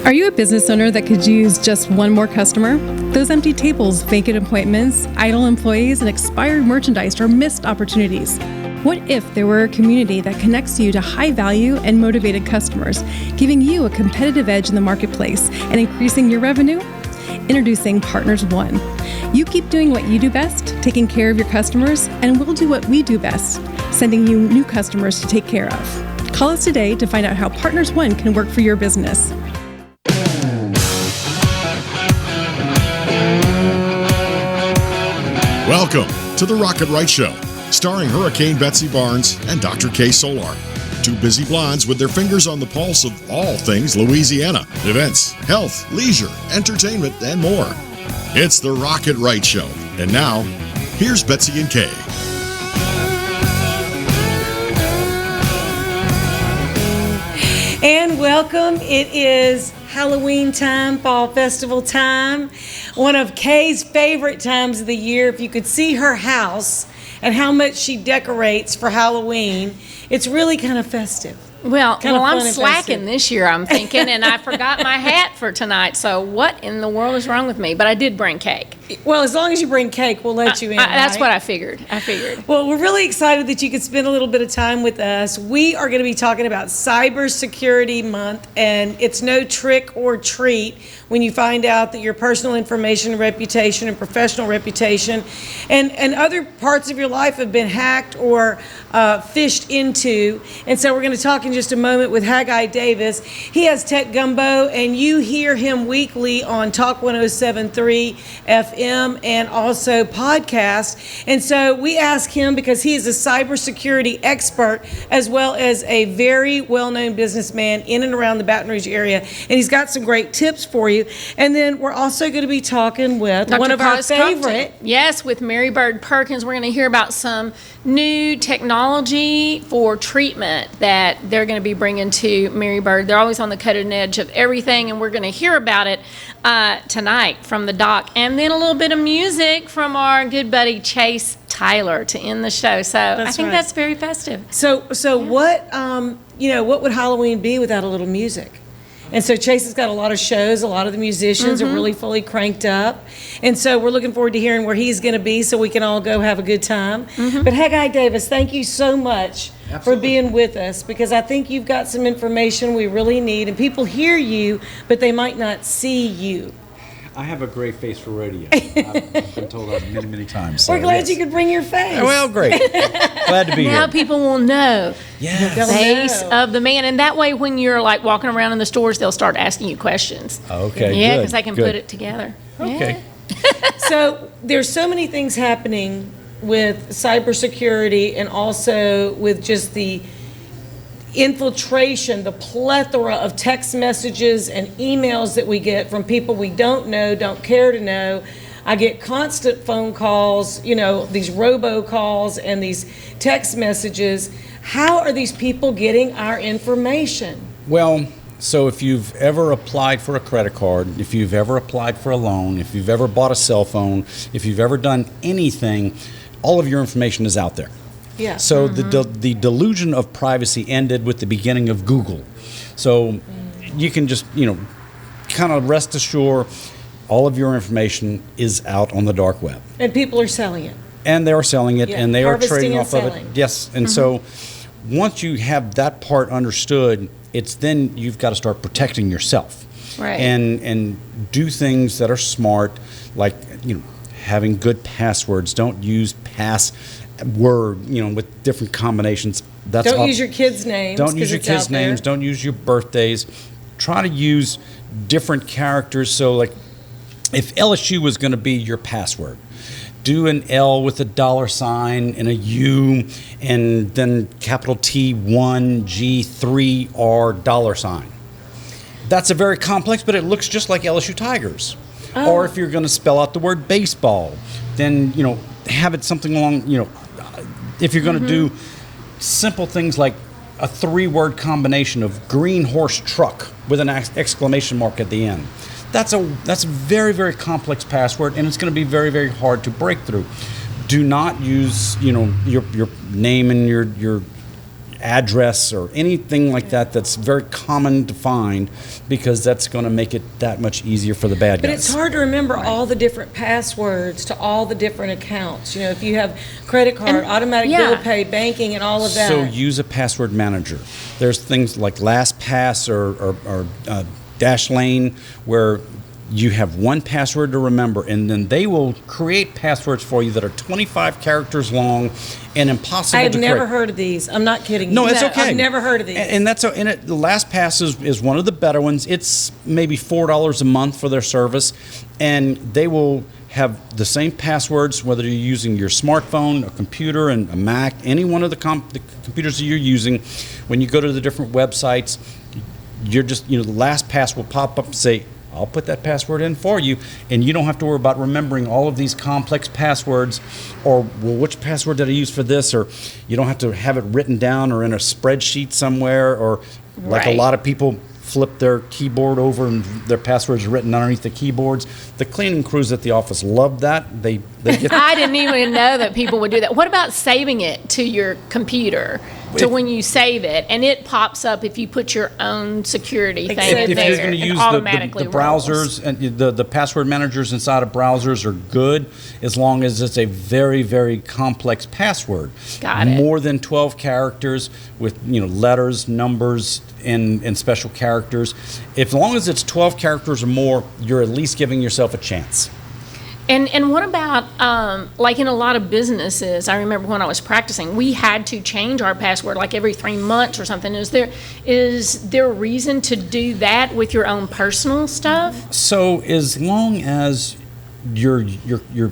Are you a business owner that could use just one more customer? Those empty tables, vacant appointments, idle employees, and expired merchandise are missed opportunities. What if there were a community that connects you to high-value and motivated customers, giving you a competitive edge in the marketplace and increasing your revenue? Introducing Partners One. You keep doing what you do best, taking care of your customers, and we'll do what we do best, sending you new customers to take care of. Call us today to find out how Partners One can work for your business. Welcome to the Rocket Right Show, starring Hurricane Betsy Barnes and Dr. K. Solar. Two busy blondes with their fingers on the pulse of all things Louisiana. Events, health, leisure, entertainment, and more. It's the Rocket Right Show. And now, here's Betsy and Kay. And welcome. It is Halloween time, fall festival time. One of Kay's favorite times of the year. If you could see her house and how much she decorates for Halloween, it's really kind of festive. Well, I'm slacking this year, I'm thinking, and I forgot my hat for tonight. So what in the world is wrong with me? But I did bring cake. Well, as long as you bring cake, we'll let you in. That's right? what I figured. Well, we're really excited that you could spend a little bit of time with us. We are going to be talking about CyberSecurity Month, and it's no trick or treat when you find out that your personal information, reputation, and professional reputation and other parts of your life have been hacked or fished into. And so we're going to talk in just a moment with Haggai Davis. He has Tech Gumbo, and you hear him weekly on Talk 107.3 FM and also podcast. And so we ask him because he is a cybersecurity expert as well as a very well-known businessman in and around the Baton Rouge area. And he's got some great tips for you. And then we're also going to be talking with Dr. one of our favorite. Yes, with MaryBirdPerkins. We're going to hear about some new technology for treatment that they're going to be bringing to MaryBird. They're always on the cutting edge of everything, and we're going to hear about it tonight from the doc. And then a little bit of music from our good buddy Chase Tyler to end the show. So I think that's very festive. So what what would Halloween be without a little music? And so Chase has got a lot of shows. A lot of the musicians are really fully cranked up. And so we're looking forward to hearing where he's going to be so we can all go have a good time. But Haggai Davis, thank you so much for being with us, because I think you've got some information we really need. And people hear you, but they might not see you. I have a great face for rodeo. I've been told that many, many times. So we're glad you could bring your face. Well, great. Glad to be here. Now people will know the face know. of the man. And that way when you're like walking around in the stores, they'll start asking you questions. Okay, yeah, because they can put it together. Okay. Yeah. So there's so many things happening with cybersecurity and also with just the infiltration, the plethora of text messages and emails that we get from people we don't know, don't care to know. I get constant phone calls, these robocalls and these text messages. How are these people getting our information? Well, so if you've ever applied for a credit card, if you've ever applied for a loan, if you've ever bought a cell phone, if you've ever done anything, all of your information is out there. Yeah. So the delusion of privacy ended with the beginning of Google. So you can just, kind of rest assured all of your information is out on the dark web. And people are selling it. And they are selling it, and they are trading off of it. Selling. Yes. And so once you have that part understood, it's then you've got to start protecting yourself. Right. And do things that are smart, like, having good passwords. Don't use password, with different combinations. Don't use your kids' names. Don't use your kids' names. Don't use your birthdays. Try to use different characters. So, like, if LSU was going to be your password, do an L with a $sign and a U, and then capital T1 G3 R $sign. That's a very complex, but it looks just like LSU Tigers. Oh. Or if you're going to spell out the word baseball, then have it something along. If you're going to do simple things like a 3-word combination of green horse truck with an exclamation mark at the end. That's a very, very complex password, and it's going to be very, very hard to break through. Do not use your name and your address or anything like that that's very common to find, because that's going to make it that much easier for the bad guys. But it's hard to remember all the different passwords to all the different accounts. If you have credit card, automatic bill pay, banking, and all of that. So use a password manager. There's things like LastPass or Dashlane where you have one password to remember, and then they will create passwords for you that are 25 characters long and impossible to I have never create. heard of these. I'm not kidding you. No, it's okay. I've never heard of these. And that's the LastPass is one of the better ones. It's maybe $4 a month for their service, and they will have the same passwords whether you're using your smartphone, a computer, and a Mac, any one of the computers that you're using. When you go to the different websites, you're just, the LastPass will pop up and say, I'll put that password in for you, and you don't have to worry about remembering all of these complex passwords, or, well, which password did I use for this, or you don't have to have it written down or in a spreadsheet somewhere, or like a lot of people flip their keyboard over and their passwords are written underneath the keyboards. The cleaning crews at the office love that. They get I didn't even know that people would do that. What about saving it to your computer? To when you save it, and it pops up if you put your own security thing in if there. you're going to use the browsers and the password managers inside of browsers are good, as long as it's a very, very complex password. Got it. More than 12 characters with letters, numbers, and special characters. As long as it's 12 characters or more, you're at least giving yourself a chance. And what about, like in a lot of businesses, I remember when I was practicing, we had to change our password like every 3 months or something. Is there a reason to do that with your own personal stuff? So as long as your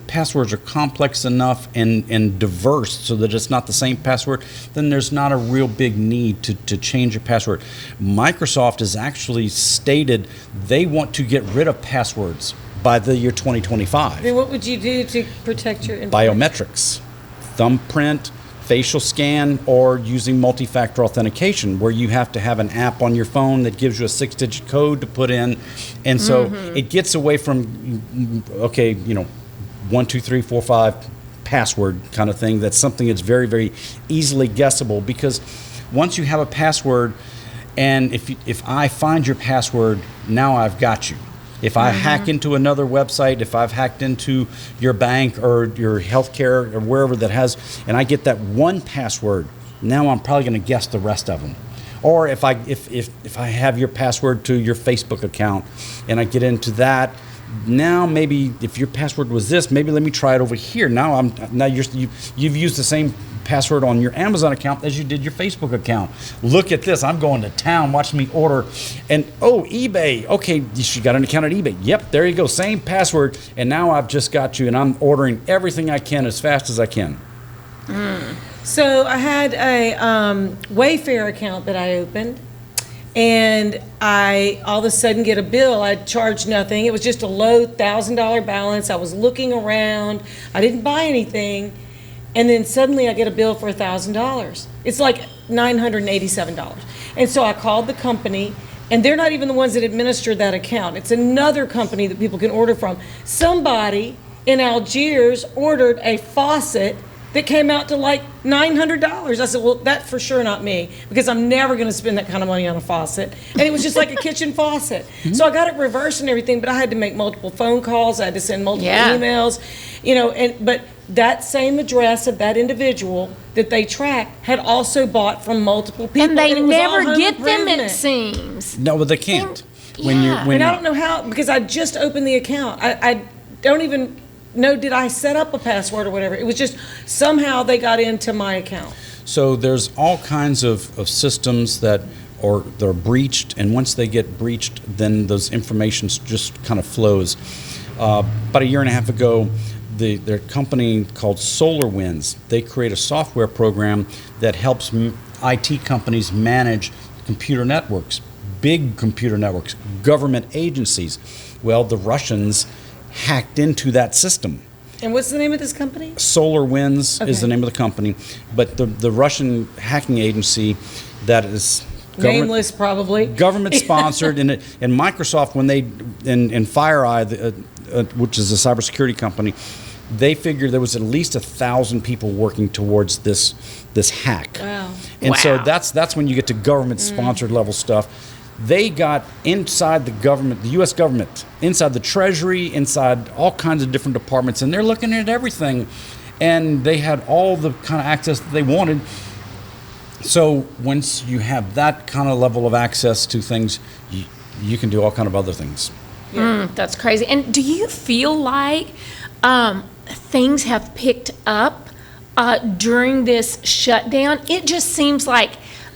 passwords are complex enough and diverse so that it's not the same password, then there's not a real big need to change your password. Microsoft has actually stated they want to get rid of passwords by the year 2025. Then what would you do to protect your information? Biometrics, thumbprint, facial scan, or using multi-factor authentication, where you have to have an app on your phone that gives you a 6-digit code to put in. And so it gets away from, 1, 2, 3, 4, 5 password kind of thing. That's something that's very, very easily guessable, because once you have a password, and if I find your password, now I've got you. If I hack into another website, if I've hacked into your bank or your healthcare or wherever that has, and I get that one password, now I'm probably going to guess the rest of them. Or if I have your password to your Facebook account and I get into that, now maybe if your password was this, maybe let me try it over here. Now you've used the same password on your Amazon account as you did your Facebook account. Look at this. I'm going to town. Watch me order. And eBay. Okay, you got an account at eBay. Yep, there you go. Same password. And now I've just got you, and I'm ordering everything I can as fast as I can. So I had a Wayfair account that I opened, and I all of a sudden get a bill. I charged nothing. It was just a low $1,000 balance. I was looking around. I didn't buy anything. And then suddenly I get a bill for $1,000. It's like $987. And so I called the company, and they're not even the ones that administer that account. It's another company that people can order from. Somebody in Algiers ordered a faucet that came out to like $900. I said, well, that's for sure not me, because I'm never going to spend that kind of money on a faucet. And it was just like a kitchen faucet. So I got it reversed and everything, but I had to make multiple phone calls. I had to send multiple emails, but that same address of that individual that they tracked had also bought from multiple people. And they it was all never home get them, it improvement. seems. No, but they can't. And I don't know how, because I just opened the account. I don't even know, did I set up a password or whatever? It was just somehow they got into my account. So there's all kinds of systems that are breached, and once they get breached, then those information just kind of flows. About a year and a half ago, their company called SolarWinds, they create a software program that helps IT companies manage computer networks, big computer networks, government agencies. Well, the Russians hacked into that system. And what's the name of this company? SolarWinds is the name of the company, but the Russian hacking agency that is nameless, probably government sponsored, and Microsoft, when they and FireEye, which is a cybersecurity company, they figured there was at least 1,000 people working towards this hack. Wow. And so that's when you get to government-sponsored level stuff. They got inside the government, the U.S. government, inside the Treasury, inside all kinds of different departments, and they're looking at everything. And they had all the kind of access that they wanted. So once you have that kind of level of access to things, you can do all kind of other things. That's crazy. And do you feel like things have picked up during this shutdown? It just seems like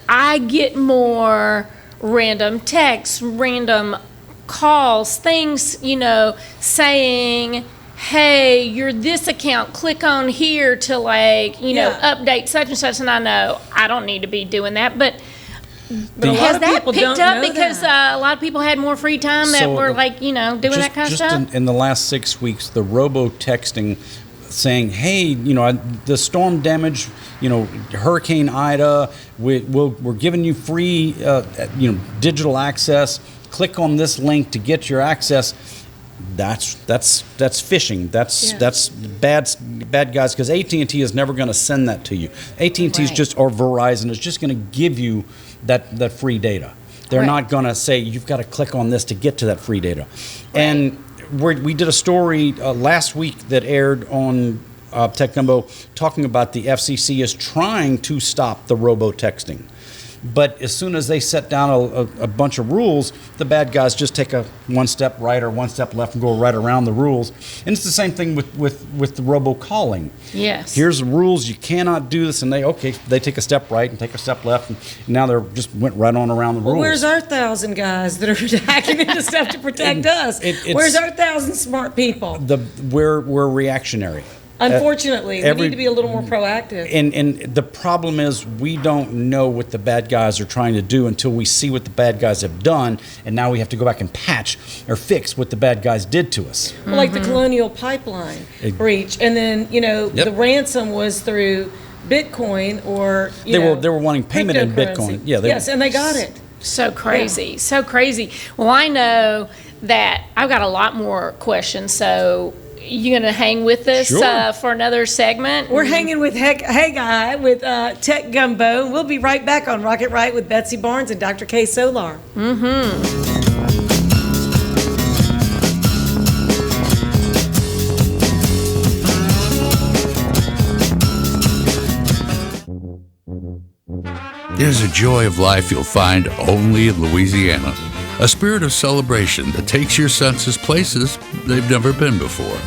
I get more random texts, random calls, things, saying, hey, you're this account, click on here to update such and such. And I know I don't need to be doing that, but has that picked up because a lot of people had more free time that were doing that kind of stuff? In the last 6 weeks, the robo-texting saying, hey, the storm damage, Hurricane Ida, we're giving you free, digital access. Click on this link to get your access. That's phishing. That's bad guys, because AT&T is never going to send that to you. AT&T is or Verizon is just going to give you that free data. They're not going to say you've got to click on this to get to that free data. And we did a story last week that aired on Tech Gumbo talking about the FCC is trying to stop the robo-texting. But as soon as they set down a bunch of rules, the bad guys just take a one step right or one step left and go right around the rules. And it's the same thing with the robocalling. Yes. Here's the rules. You cannot do this. And they take a step right and take a step left. And now they're just went right on around the rules. Where's our 1,000 guys that are hacking into stuff to protect us? Where's our 1,000 smart people? We're reactionary. Unfortunately, we need to be a little more proactive. And the problem is we don't know what the bad guys are trying to do until we see what the bad guys have done, and now we have to go back and patch or fix what the bad guys did to us. Well, like the Colonial Pipeline breach, and then the ransom was through Bitcoin or they were wanting payment in Bitcoin. Yes, and they got it. So crazy, so crazy. Well, I know that I've got a lot more questions, so you gonna hang with us for another segment? We're hanging with Hey Guy with Tech Gumbo. We'll be right back on Rocket Right with Betsy Barnes and Dr. K. Solar. There's a joy of life you'll find only in Louisiana. A spirit of celebration that takes your senses places they've never been before.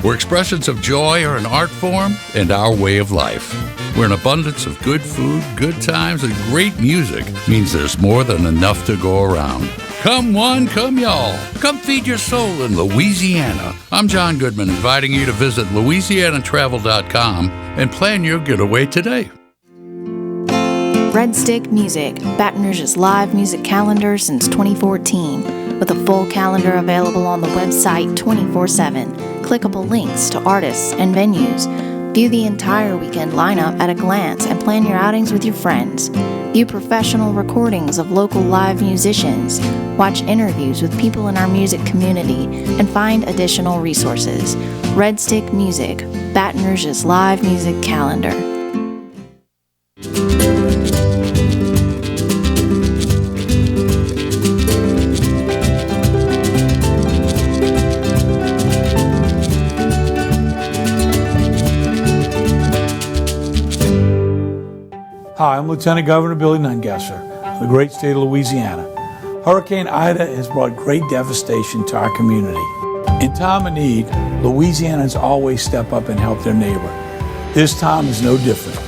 Where expressions of joy are an art form and our way of life. Where an abundance of good food, good times, and great music means there's more than enough to go around. Come one, come y'all. Come feed your soul in Louisiana. I'm John Goodman, inviting you to visit LouisianaTravel.com and plan your getaway today. Red Stick Music, Baton Rouge's live music calendar since 2014, with a full calendar available on the website 24/7, clickable links to artists and venues. View the entire weekend lineup at a glance and plan your outings with your friends. View professional recordings of local live musicians, watch interviews with people in our music community, and find additional resources. Red Stick Music, Baton Rouge's live music calendar. Hi, I'm Lieutenant Governor Billy Nungesser of the great state of Louisiana. Hurricane Ida has brought great devastation to our community. In time of need, Louisianans always step up and help their neighbor. This time is no different.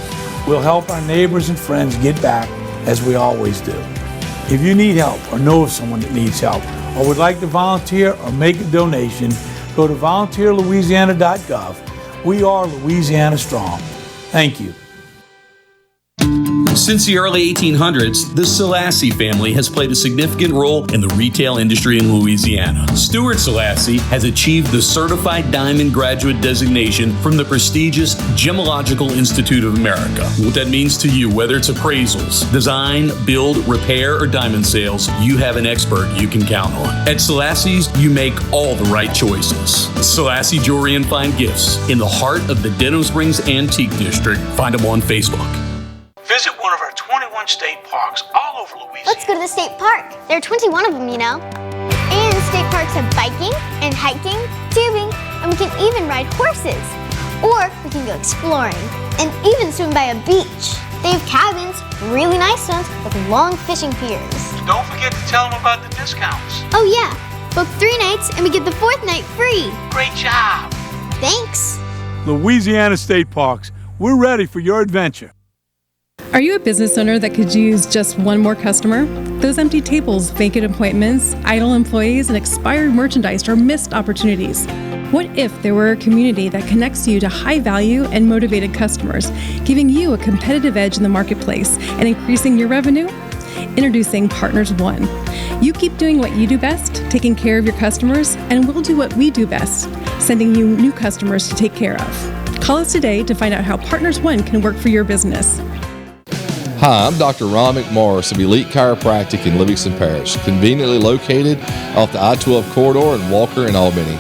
We'll help our neighbors and friends get back as we always do. If you need help or know of someone that needs help or would like to volunteer or make a donation, go to volunteerlouisiana.gov. We are Louisiana Strong. Thank you. Since the early 1800s, the Selassie family has played a significant role in the retail industry in Louisiana. Stuart Selassie has achieved the Certified Diamond Graduate designation from the prestigious Gemological Institute of America. What that means to you, whether it's appraisals, design, build, repair, or diamond sales, you have an expert you can count on. At Selassie's, you make all the right choices. Selassie Jewelry and Fine Gifts in the heart of the Denham Springs Antique District. Find them on Facebook. Visit one of our 21 state parks all over Louisiana. Let's go to the state park. There are 21 of them, you know. And state parks have biking and hiking, tubing, and we can even ride horses. Or we can go exploring and even swim by a beach. They have cabins, really nice ones, with long fishing piers. Don't forget to tell them about the discounts. Oh yeah, book 3 nights and we get the 4th night free. Great job. Thanks. Louisiana State Parks, we're ready for your adventure. Are you a business owner that could use just one more customer? Those empty tables, vacant appointments, idle employees, and expired merchandise are missed opportunities. What if there were a community that connects you to high-value and motivated customers, giving you a competitive edge in the marketplace and increasing your revenue? Introducing Partners One. You keep doing what you do best, taking care of your customers, and we'll do what we do best, sending you new customers to take care of. Call us today to find out how Partners One can work for your business. Hi, I'm Dr. Ron McMorris of Elite Chiropractic in Livingston Parish, conveniently located off the I-12 corridor in Walker and Albany.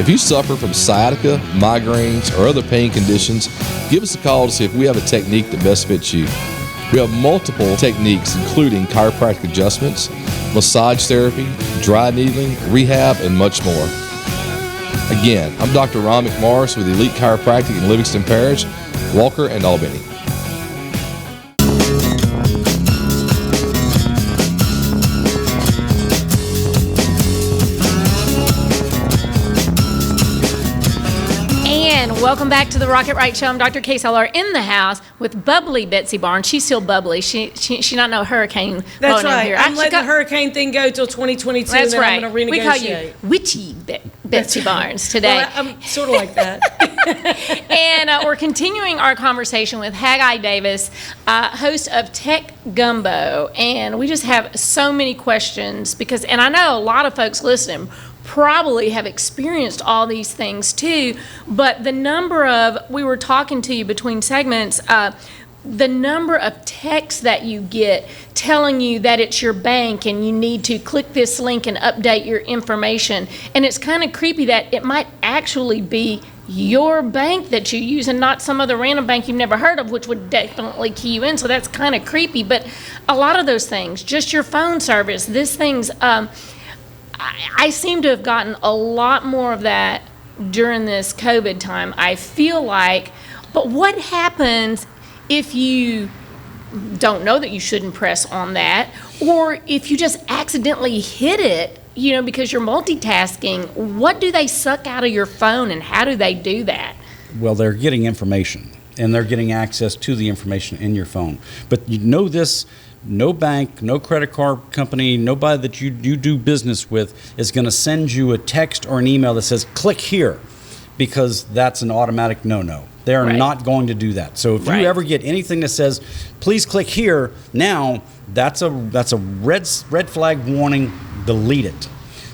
If you suffer from sciatica, migraines, or other pain conditions, give us a call to see if we have a technique that best fits you. We have multiple techniques including chiropractic adjustments, massage therapy, dry needling, rehab, and much more. Again, I'm Dr. Ron McMorris with Elite Chiropractic in Livingston Parish, Walker, and Albany. Welcome back to the Rocket Right Show. I'm Dr. Kay Solar in the house with bubbly Betsy Barnes. She's still bubbly. She not no hurricane. That's right. Here. I'm letting the hurricane thing go till 2022. That's and then right. I'm going to renegotiate. We call you witchy Betsy Barnes today. Well, I'm sort of like that. And we're continuing our conversation with Haggai Davis, host of Tech Gumbo, and we just have so many questions because, and I know a lot of folks listening probably have experienced all these things too, but the number of, we were talking to you between segments, the number of texts that you get telling you that it's your bank and you need to click this link and update your information, and it's kind of creepy that it might actually be your bank that you use and not some other random bank you've never heard of, which would definitely key you in, so that's kind of creepy. But a lot of those things, just your phone service, these things, I seem to have gotten a lot more of that during this COVID time, I feel like. But what happens if you don't know that you shouldn't press on that, or if you just accidentally hit it, you know, because you're multitasking? What do they suck out of your phone, and how do they do that? Well, they're getting information, and they're getting access to the information in your phone. But you know this, no bank, no credit card company, nobody that you do business with is going to send you a text or an email that says, click here, because that's an automatic no-no. They're Right. not going to do that. So if Right. you ever get anything that says, please click here, now that's a red flag warning, delete it.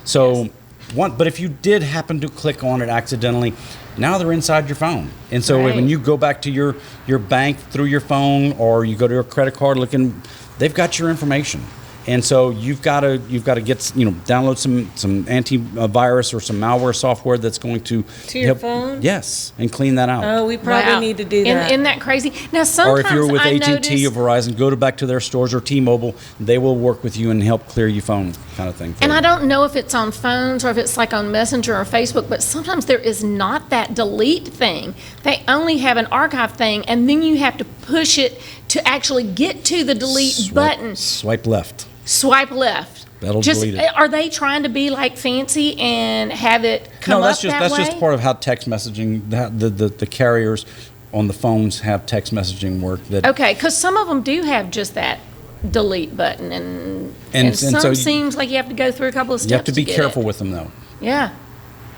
So, but if you did happen to click on it accidentally, now they're inside your phone. And so Right. when you go back to your bank through your phone, or you go to your credit card looking, they've got your information. And so you've got to get, download some antivirus or some malware software that's going to your help, phone? Yes, and clean that out. Oh, we probably Wow. need to do that. Isn't that crazy? Now, sometimes Or if you're with I AT&T or notice, Verizon, go back to their stores, or T-Mobile. They will work with you and help clear your phone, kind of thing. for and you. I don't know if it's on phones or if it's like on Messenger or Facebook, but sometimes there is not that delete thing. They only have an archive thing, and then you have to push it to actually get to the delete button. Swipe left. Swipe left. That'll delete it. Are they trying to be like fancy and have it come No, that's up just that way? just part of how text messaging, the carriers on the phones have text messaging work. That Okay, because some of them do have just that delete button, and some so seems like you have to go through a couple of steps. you have to be get careful it. with them, though. Yeah,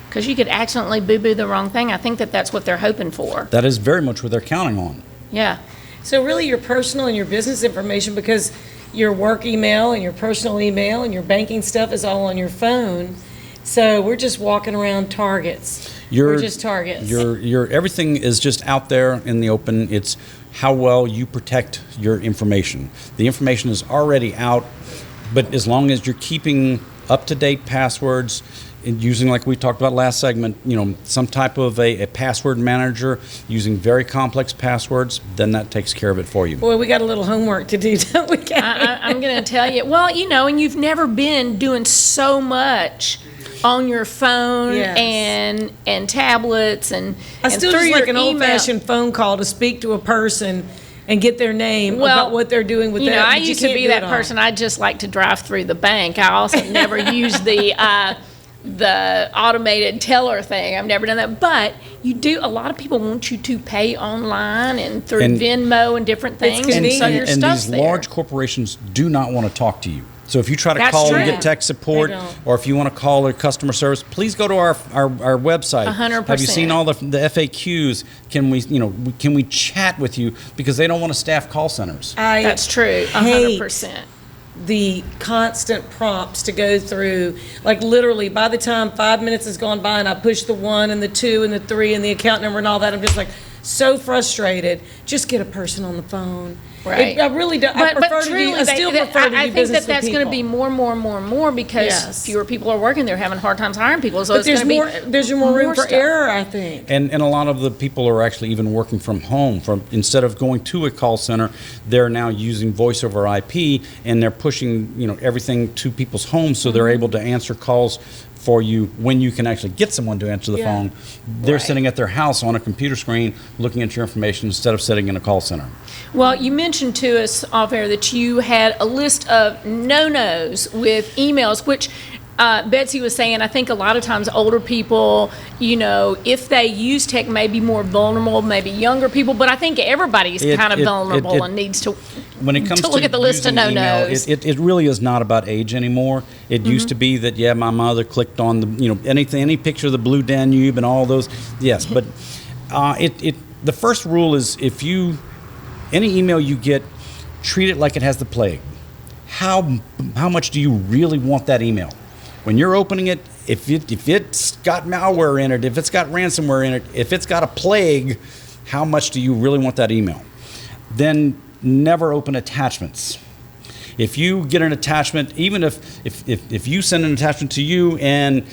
because you could accidentally boo-boo the wrong thing. I think that's what they're hoping for. That is very much what they're counting on. Yeah. So really your personal and your business information, because your work email and your personal email and your banking stuff is all on your phone. So we're just walking around targets. We're just targets. Your everything is just out there in the open. It's how well you protect your information. The information is already out, but as long as you're keeping up-to-date passwords and using, like we talked about last segment, some type of a password manager using very complex passwords, then that takes care of it for you. Boy, we got a little homework to do, don't we, Kathy? I'm going to tell you. Well, and you've never been doing so much on your phone and tablets and I still through just like your an email. old-fashioned phone call to speak to a person and get their name about what they're doing with that. I used to be that person. I just like to drive through the bank. I also never use the automated teller thing. I've never done that. But you do. A lot of people want you to pay online and through Venmo and different things. And your stuff's these there. large corporations do not want to talk to you. So if you try to That's call true. and get tech support, or if you want to call their customer service, please go to our website. 100%. Have you seen all the FAQs? Can we chat with you, because they don't want to staff call centers. That's true. 100%. The constant prompts to go through, like literally by the time 5 minutes has gone by and I push the 1 and the 2 and the 3 and the account number and all that, I'm just like so frustrated. Just get a person on the phone. Right. I really do. I But truly, I still prefer to do I think business that's with going to be people. more because fewer people are working. They're having hard times hiring people. So But it's going to be there's more room for stuff. error, I think. And a lot of the people are actually even working from home. Instead of going to a call center, they're now using voice over IP, and they're pushing everything to people's homes, so they're able to answer calls for you when you can actually get someone to answer the phone. They're sitting at their house on a computer screen looking at your information instead of sitting in a call center. Well, you mentioned to us off air that you had a list of no-nos with emails, which Betsy was saying, I think a lot of times older people, if they use tech, may be more vulnerable, maybe younger people, but I think everybody's kind of vulnerable and needs to when it comes to look at the list of using no-nos. email, it really is not about age anymore. It used to be that, my mother clicked on any picture of the Blue Danube and all those. Yes, but the first rule is any email you get, treat it like it has the plague. How much do you really want that email? When you're opening it, if it's got malware in it, if it's got ransomware in it, if it's got a plague, how much do you really want that email? Then never open attachments. If you get an attachment, even if you send an attachment to you and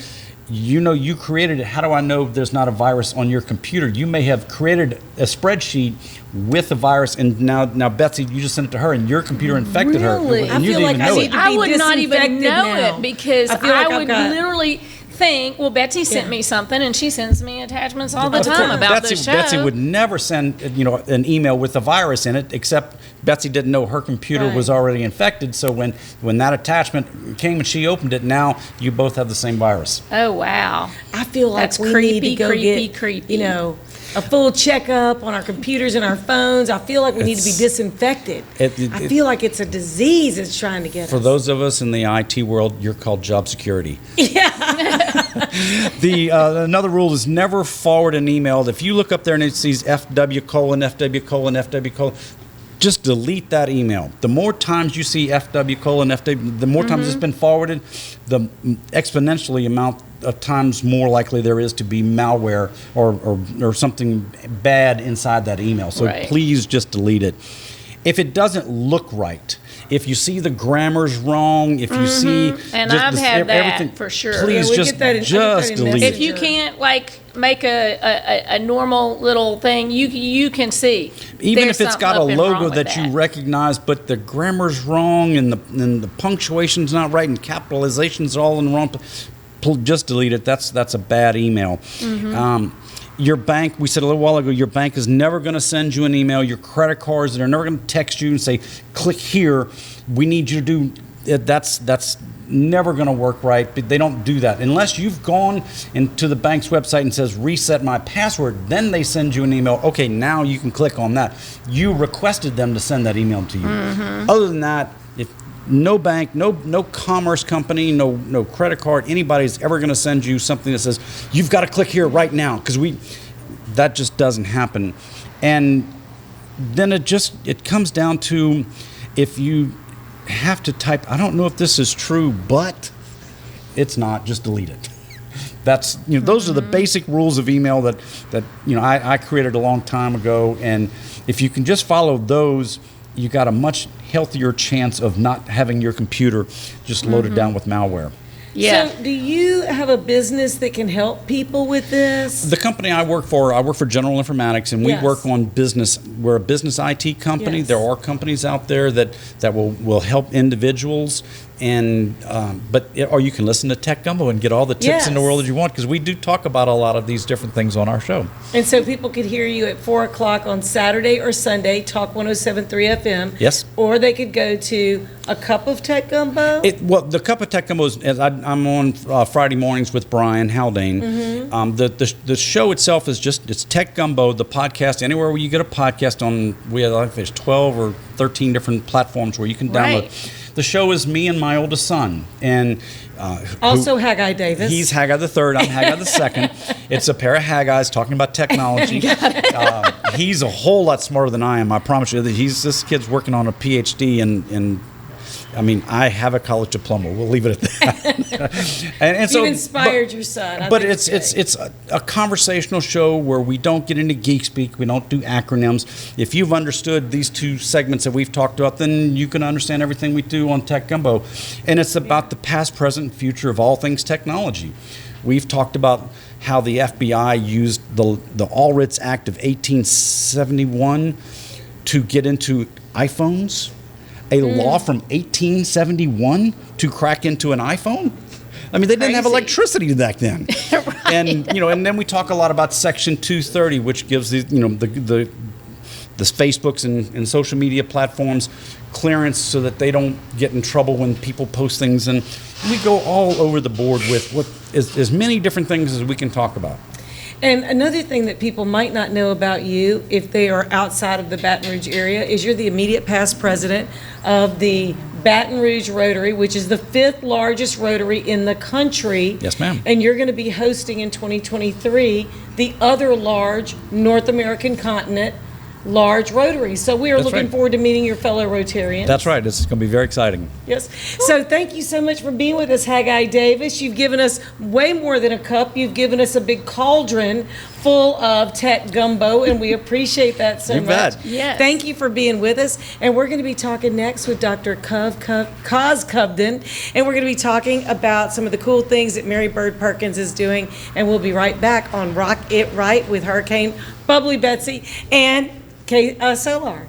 you created it, how do I know there's not a virus on your computer? You may have created a spreadsheet with a virus, and now Betsy, you just sent it to her, and your computer infected her. Really? And you didn't even know it. I would not even know it, because I would got literally think, well, Betsy sent me something, and she sends me attachments all the time about the show. Betsy would never send an email with a virus in it, except Betsy didn't know her computer was already infected. So when that attachment came and she opened it, now you both have the same virus. Oh, wow. I feel like That's we creepy, need to go creepy, get, creepy. a full checkup on our computers and our phones. I feel like we need to be disinfected. I feel like it's a disease that's trying to get us. For those of us in the IT world, you're called job security. Another rule is never forward an email. If you look up there and it says FW:, just delete that email. The more times you see FW:, the more times it's been forwarded, the exponentially amount of times more likely there is to be malware or something bad inside that email. So please just delete it. If it doesn't look right, if you see the grammar's wrong, if you see and I've had that for sure. Please just delete it. If you can't make a normal little thing, you can see. Even if it's got a logo that you recognize, but the grammar's wrong and the punctuation's not right and capitalization's all in the wrong place, just delete it. That's a bad email. Your bank, we said a little while ago, your bank is never going to send you an email. Your credit cards, they're never going to text you and say, click here. We need you to do it. That's never going to work right. But they don't do that. Unless you've gone into the bank's website and says, reset my password, then they send you an email. Okay, now you can click on that. You requested them to send that email to you. Other than that, no bank, no commerce company, no credit card, anybody's ever going to send you something that says you've got to click here right now, because that just doesn't happen. And then it comes down to, if you have to type, I don't know if this is true, but it's not, just delete it. That's, those are the basic rules of email that I created a long time ago, and if you can just follow those, you got a much healthier chance of not having your computer just loaded down with malware. Yeah. So do you have a business that can help people with this? The company I work for General Informatics, and we Yes. work on business. We're a business IT company. Yes. There are companies out there that will help individuals, and or you can listen to Tech Gumbo and get all the tips in the Yes. world that you want, because we do talk about a lot of these different things on our show. And so people could hear you at 4 o'clock on Saturday or Sunday, Talk 107.3 FM. Yes. Or they could go to A Cup of Tech Gumbo. The Cup of Tech Gumbo is, I'm on Friday mornings with Brian Haldane. The show itself is it's Tech Gumbo, the podcast. Anywhere where you get a podcast on, there's 12 or 13 different platforms where you can download. Right. The show is me and my oldest son, and Also Haggai Davis. He's Haggai the third. I'm Haggai the second. It's a pair of Haggais talking about technology. He's a whole lot smarter than I am. I promise you. This kid's working on a PhD in. I have a college diploma. We'll leave it at that. and so, You've inspired your son. But it's a conversational show where we don't get into geek speak. We don't do acronyms. If you've understood these two segments that we've talked about, then you can understand everything we do on Tech Gumbo. And it's about the past, present, and future of all things technology. We've talked about how the FBI used the All Writs Act of 1871 to get into iPhones. A law from 1871 to crack into an iPhone? They didn't have electricity back then. Right. And then we talk a lot about Section 230, which gives the Facebooks and social media platforms clearance so that they don't get in trouble when people post things. And we go all over the board with as many different things as we can talk about. And another thing that people might not know about you, if they are outside of the Baton Rouge area, is you're the immediate past president of the Baton Rouge Rotary, which is the 5th largest Rotary in the country. Yes, ma'am. And you're going to be hosting in 2023 the other large North American continent large Rotary. So we are That's looking right. forward to meeting your fellow Rotarians. That's right. It's going to be very exciting. Yes. So thank you so much for being with us, Haggai Davis. You've given us way more than a cup. You've given us a big cauldron full of Tech Gumbo, and we appreciate that so You much. bet. Yes. Thank you for being with us. And we're going to be talking next with Dr. Kaz Covden, and we're going to be talking about some of the cool things that MaryBirdPerkins is doing. And we'll be right back on Rock It Right with Hurricane Bubbly Betsy and Solar.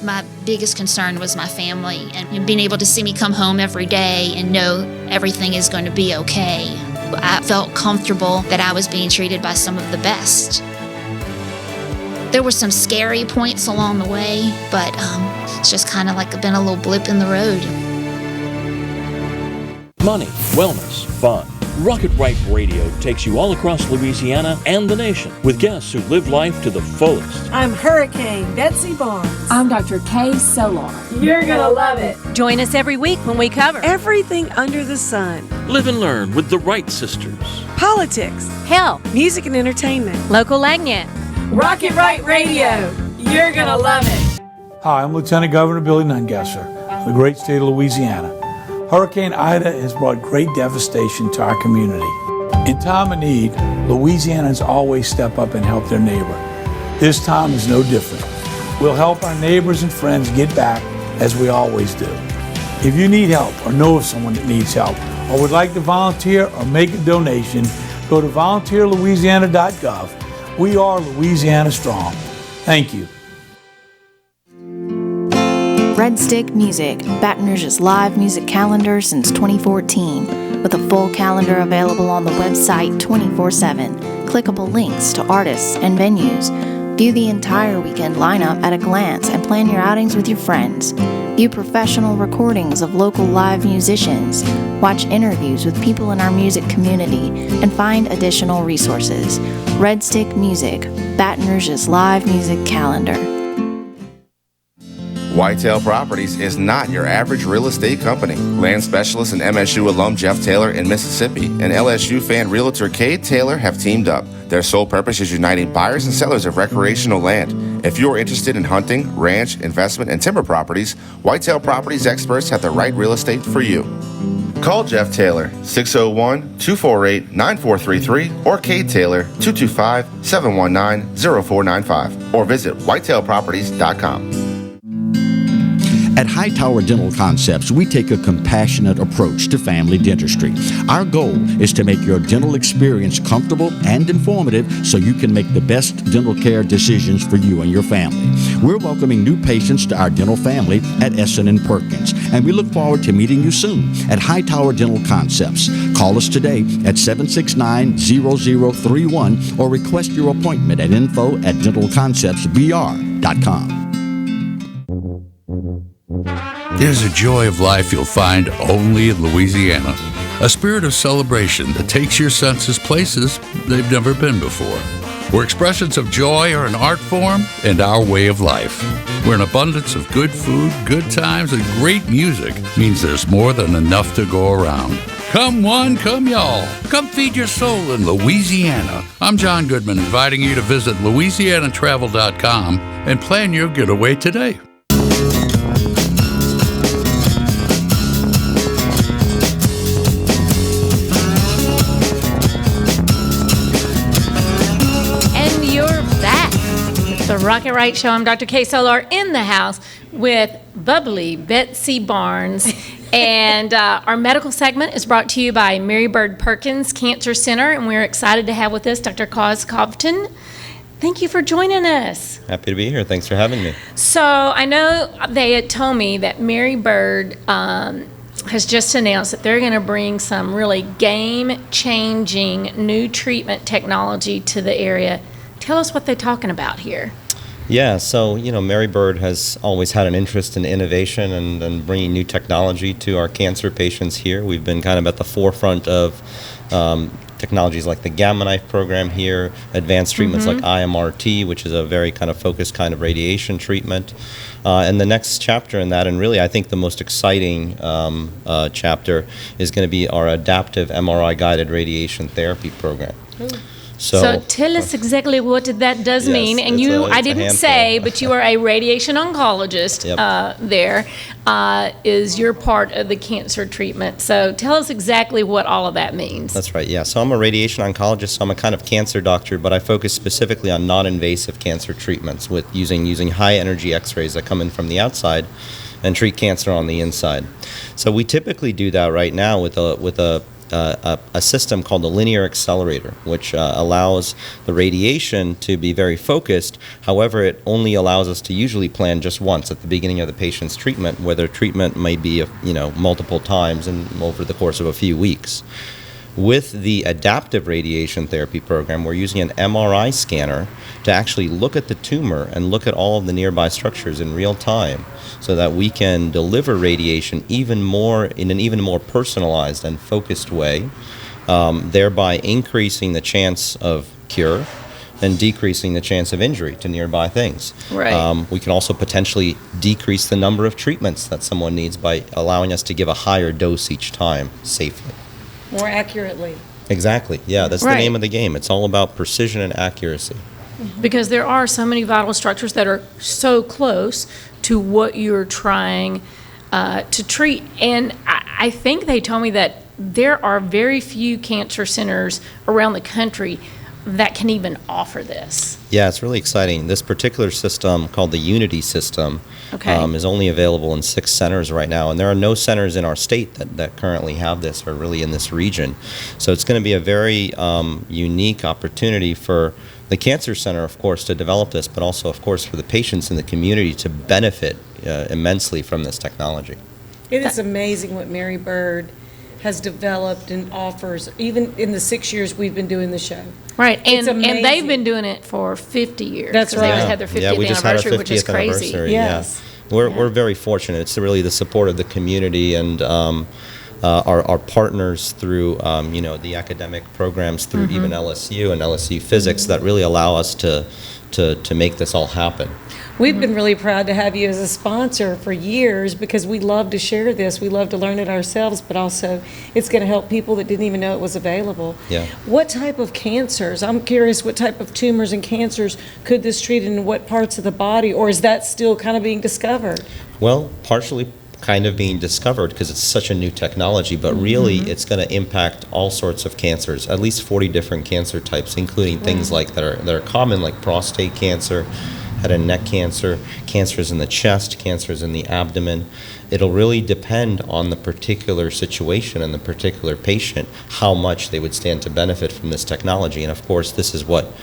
My biggest concern was my family and being able to see me come home every day and know everything is going to be okay. I felt comfortable that I was being treated by some of the best. There were some scary points along the way, but it's just kind of like been a little blip in the road. Money, wellness, fun. Rocket Right Radio takes you all across Louisiana and the nation with guests who live life to the fullest. I'm Hurricane Betsy Barnes. I'm Dr. Kay Solar. You're gonna love it. Join us every week when we cover Everything under the sun. Live and learn with the Wright sisters. Politics, health, music and entertainment. local Lagnet. Rocket Right Radio. You're gonna love it. Hi, I'm Lieutenant Governor Billy Nungesser of the great state of Louisiana. Hurricane Ida has brought great devastation to our community. In time of need, Louisianans always step up and help their neighbor. This time is no different. We'll help our neighbors and friends get back as we always do. If you need help or know of someone that needs help or would like to volunteer or make a donation, go to volunteerlouisiana.gov. We are Louisiana Strong. Thank you. Red Stick Music, Baton Rouge's live music calendar since 2014, with a full calendar available on the website 24/7, clickable links to artists and venues. View the entire weekend lineup at a glance and plan your outings with your friends. View professional recordings of local live musicians, watch interviews with people in our music community, and find additional resources. Red Stick Music, Baton Rouge's live music calendar. Whitetail Properties is not your average real estate company. Land specialist and MSU alum Jeff Taylor in Mississippi and LSU fan realtor Cade Taylor have teamed up. Their sole purpose is uniting buyers and sellers of recreational land. If you are interested in hunting, ranch, investment, and timber properties, Whitetail Properties experts have the right real estate for you. Call Jeff Taylor, 601-248-9433, or Cade Taylor, 225-719-0495, or visit whitetailproperties.com. At Hightower Dental Concepts, we take a compassionate approach to family dentistry. Our goal is to make your dental experience comfortable and informative so you can make the best dental care decisions for you and your family. We're welcoming new patients to our dental family at MaryBirdPerkins, and we look forward to meeting you soon at Hightower Dental Concepts. Call us today at 769-0031 or request your appointment at info@dentalconceptsbr.com. There's a joy of life you'll find only in Louisiana. A spirit of celebration that takes your senses places they've never been before. Where expressions of joy are an art form and our way of life. Where an abundance of good food, good times, and great music means there's more than enough to go around. Come one, come y'all. Come feed your soul in Louisiana. I'm John Goodman, inviting you to visit LouisianaTravel.com and plan your getaway today. The Rocket Right Show. I'm Dr. Kay Solar in the house with bubbly Betsy Barnes. And our medical segment is brought to you by MaryBirdPerkins Cancer Center. And we're excited to have with us Dr. Kaz Covington. Thank you for joining us. Happy to be here. Thanks for having me. So I know they had told me that Mary Bird has just announced that they're going to bring some really game-changing new treatment technology to the area. Tell us what they're talking about here. Yeah, so, Mary Bird has always had an interest in innovation and bringing new technology to our cancer patients here. We've been kind of at the forefront of technologies like the Gamma Knife program here, advanced treatments like IMRT, which is a very kind of focused kind of radiation treatment. And the next chapter in that, and really I think the most exciting chapter, is going to be our adaptive MRI-guided radiation therapy program. So tell us exactly what that does mean. And I didn't say, but you are a radiation oncologist there, is your part of the cancer treatment. So tell us exactly what all of that means. That's right, yeah. So I'm a radiation oncologist, so I'm a kind of cancer doctor, but I focus specifically on non-invasive cancer treatments with using high-energy x-rays that come in from the outside and treat cancer on the inside. So we typically do that right now with a system called the linear accelerator, which allows the radiation to be very focused. However, it only allows us to usually plan just once at the beginning of the patient's treatment, where their treatment may be multiple times and over the course of a few weeks. With the adaptive radiation therapy program, we're using an MRI scanner to actually look at the tumor and look at all of the nearby structures in real time, so that we can deliver radiation in an even more personalized and focused way, thereby increasing the chance of cure and decreasing the chance of injury to nearby things. Right. We can also potentially decrease the number of treatments that someone needs by allowing us to give a higher dose each time safely. More accurately. Exactly. Yeah, that's the name of the game. It's all about precision and accuracy. Because there are so many vital structures that are so close to what you're trying to treat. And I think they told me that there are very few cancer centers around the country that can even offer this. Yeah, it's really exciting. This particular system, called the Unity system, is only available in 6 centers right now, and there are no centers in our state that currently have this, or really in this region. So it's going to be a very unique opportunity for the Cancer Center, of course, to develop this, but also, of course, for the patients in the community to benefit immensely from this technology. It is amazing what Mary Bird has developed and offers, even in the 6 years we've been doing the show. Right, and they've been doing it for 50 years. That's right. They just had their 50th anniversary, which is crazy. Yes. Yeah. We're very fortunate. It's really the support of the community and our partners through the academic programs through even LSU and LSU Physics that really allow us to to make this all happen. We've been really proud to have you as a sponsor for years because we love to share this. We love to learn it ourselves, but also it's going to help people that didn't even know it was available. Yeah. What type of cancers? I'm curious, what type of tumors and cancers could this treat in what parts of the body, or is that still kind of being discovered? Well, partially kind of being discovered because it's such a new technology, but really it's going to impact all sorts of cancers, at least 40 different cancer types, including things like that are common, like prostate cancer, head and neck cancer, cancers in the chest, cancers in the abdomen. It'll really depend on the particular situation and the particular patient, how much they would stand to benefit from this technology. And of course, this is what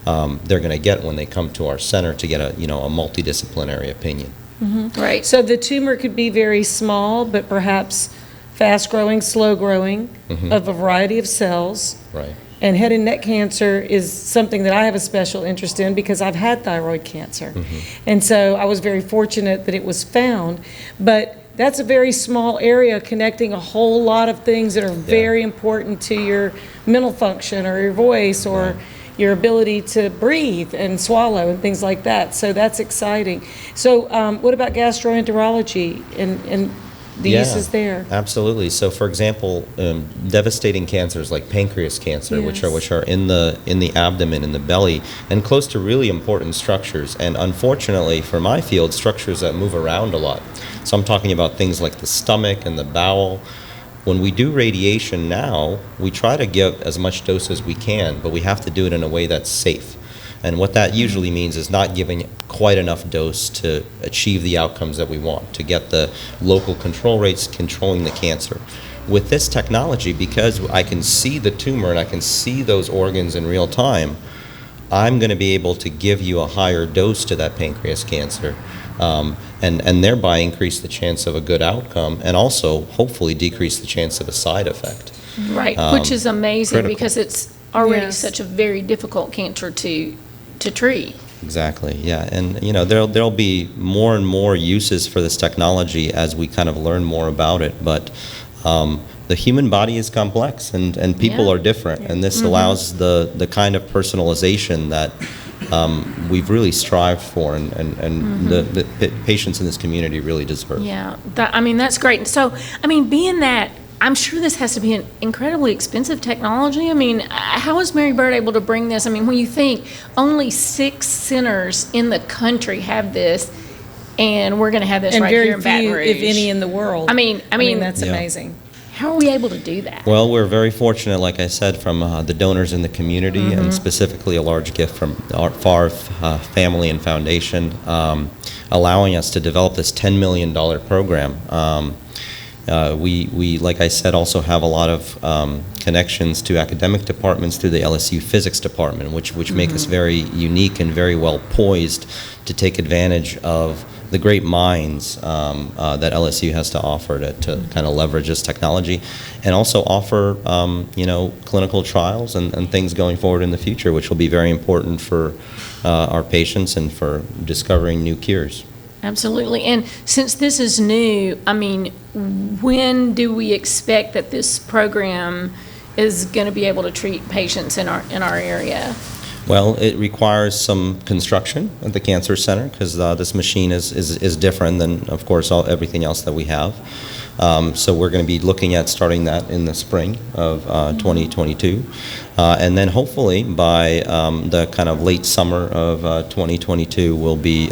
they're going to get when they come to our center to get a multidisciplinary opinion. Right. So the tumor could be very small, but perhaps fast-growing, slow-growing, of a variety of cells. Right. And head and neck cancer is something that I have a special interest in because I've had thyroid cancer. And so I was very fortunate that it was found. But that's a very small area connecting a whole lot of things that are very important to your mental function or your voice or your ability to breathe and swallow and things like that. So that's exciting. So what about gastroenterology and the uses there? Absolutely. So, for example, devastating cancers like pancreas cancer, which are in the abdomen, in the belly, and close to really important structures. And unfortunately, for my field, structures that move around a lot. So I'm talking about things like the stomach and the bowel. When we do radiation now, we try to give as much dose as we can, but we have to do it in a way that's safe. And what that usually means is not giving quite enough dose to achieve the outcomes that we want, to get the local control rates controlling the cancer. With this technology, because I can see the tumor and I can see those organs in real time, I'm going to be able to give you a higher dose to that pancreas cancer, and thereby increase the chance of a good outcome, and also hopefully decrease the chance of a side effect. Right, which is amazing critical. because it's already such a very difficult cancer to treat. Exactly, yeah, and there'll be more and more uses for this technology as we kind of learn more about it, but the human body is complex and people are different, and this allows the kind of personalization that we've really strived for, and the patients in this community really deserve. Yeah, that's great. So, being that, I'm sure this has to be an incredibly expensive technology. How is Mary Bird able to bring this? When you think only 6 centers in the country have this, and we're going to have this right here in Baton Rouge. If any, in the world. That's amazing. How are we able to do that? Well, we're very fortunate, like I said, from the donors in the community, and specifically a large gift from our FAR family and foundation, allowing us to develop this $10 million program. We, like I said, also have a lot of connections to academic departments through the LSU physics department, which make us very unique and very well poised to take advantage of the great minds that LSU has to offer to kind of leverage this technology, and also offer clinical trials and things going forward in the future, which will be very important for our patients and for discovering new cures. Absolutely. And since this is new, when do we expect that this program is going to be able to treat patients in our area? Well, it requires some construction at the Cancer Center because this machine is different than, of course, everything else that we have. So we're going to be looking at starting that in the spring of 2022. And then hopefully by the kind of late summer of 2022, we'll be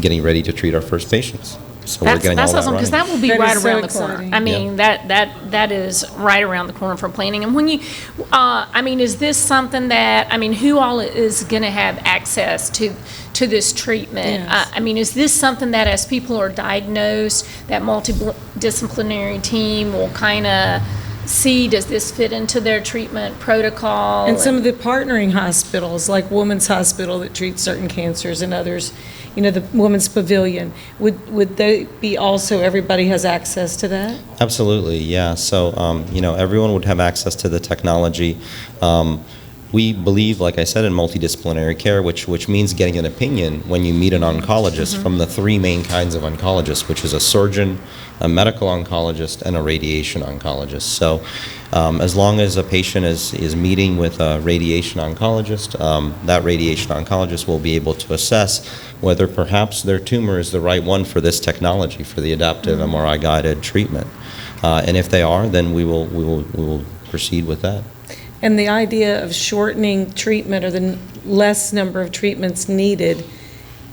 getting ready to treat our first patients. So that's awesome, because that will be right around the exciting. corner. That is right around the corner for planning. And when you, is this something that, who all is going to have access to this treatment? Yes. Is this something that as people are diagnosed, that multidisciplinary team will kind of see, does this fit into their treatment protocol? And some of the partnering hospitals, like Women's Hospital that treats certain cancers, and others, the Women's Pavilion, would they be also, everybody has access to that? Absolutely, yeah. So, everyone would have access to the technology. We believe, like I said, in multidisciplinary care, which means getting an opinion when you meet an oncologist from the three main kinds of oncologists, which is a surgeon, a medical oncologist, and a radiation oncologist. So as long as a patient is meeting with a radiation oncologist, that radiation oncologist will be able to assess whether perhaps their tumor is the right one for this technology, for the adaptive MRI-guided treatment. And if they are, then we will proceed with that. And the idea of shortening treatment or the less number of treatments needed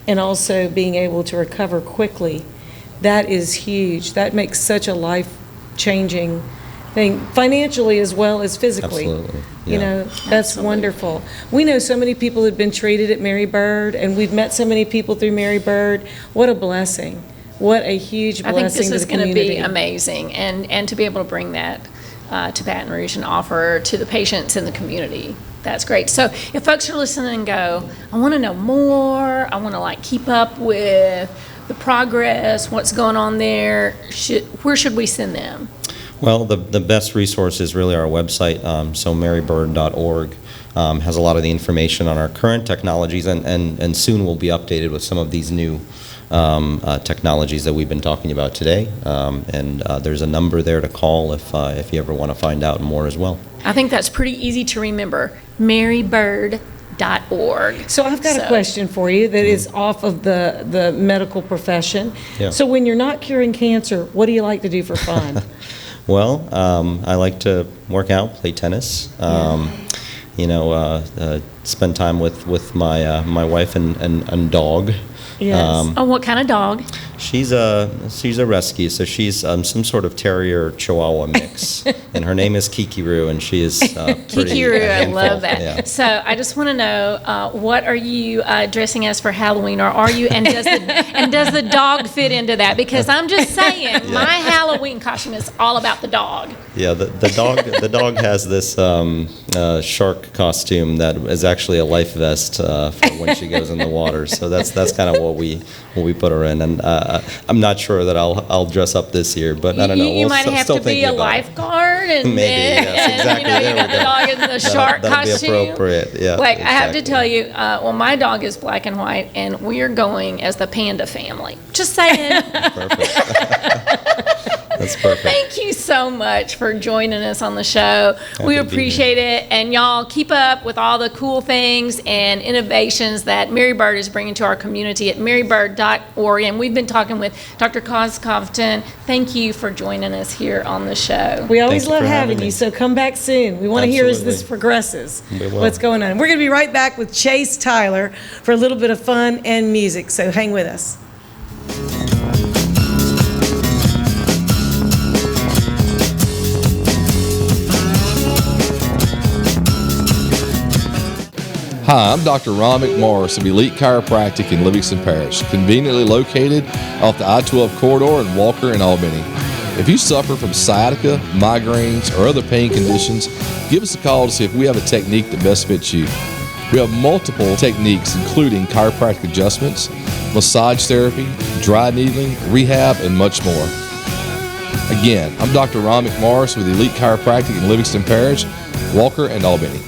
and also being able to recover quickly, that is huge. That makes such a life-changing thing, financially as well as physically. Absolutely. You know, that's wonderful. We know so many people who've been treated at Mary Bird, and we've met so many people through Mary Bird. What a blessing. What a huge blessing to the community. I think this is going to be amazing, and to be able to bring that to Baton Rouge and offer to the patients in the community. That's great. So if folks are listening and go, I want to know more, I want to keep up with the progress, what's going on there, where should we send them? Well, the best resource is really our website, so MaryBird.org. Has a lot of the information on our current technologies, and soon will be updated with some of these new technologies that we've been talking about today. And there's a number there to call if you ever want to find out more as well. I think that's pretty easy to remember, MaryBird.org. So I've got a question for you that is off of the medical profession. Yeah. So when you're not curing cancer, what do you like to do for fun? Well, I like to work out, play tennis, spend time with my wife and dog. Yes. What kind of dog? She's a rescue, so she's some sort of terrier Chihuahua mix, and her name is Kikiru, and she is pretty Kikiru, I love that. Yeah. So I just want to know, what are you dressing as for Halloween, or are you? And does the dog fit into that? Because I'm just saying, my Halloween costume is all about the dog. Yeah, the dog has this shark costume that is actually a life vest for when she goes in the water. So that's kind of what we put her in, and I'm not sure that I'll dress up this year, but I don't know. You might have to be a lifeguard, and maybe, yes, exactly. You have the dog in the shark that'll costume. Be appropriate. Yeah. I have to tell you, my dog is black and white, and we are going as the panda family. Just saying. That's perfect. Thank you so much for joining us on the show. We appreciate it. And y'all keep up with all the cool things and innovations that Mary Bird is bringing to our community at marybird.org. And we've been talking with Dr. Cos Compton. Thank you for joining us here on the show. We always love having you, so come back soon. We want to hear as this progresses, what's going on. We're going to be right back with Chase Tyler for a little bit of fun and music, so hang with us. Hi, I'm Dr. Ron McMorris of Elite Chiropractic in Livingston Parish, conveniently located off the I-12 corridor in Walker and Albany. If you suffer from sciatica, migraines, or other pain conditions, give us a call to see if we have a technique that best fits you. We have multiple techniques, including chiropractic adjustments, massage therapy, dry needling, rehab, and much more. Again, I'm Dr. Ron McMorris with Elite Chiropractic in Livingston Parish, Walker, and Albany.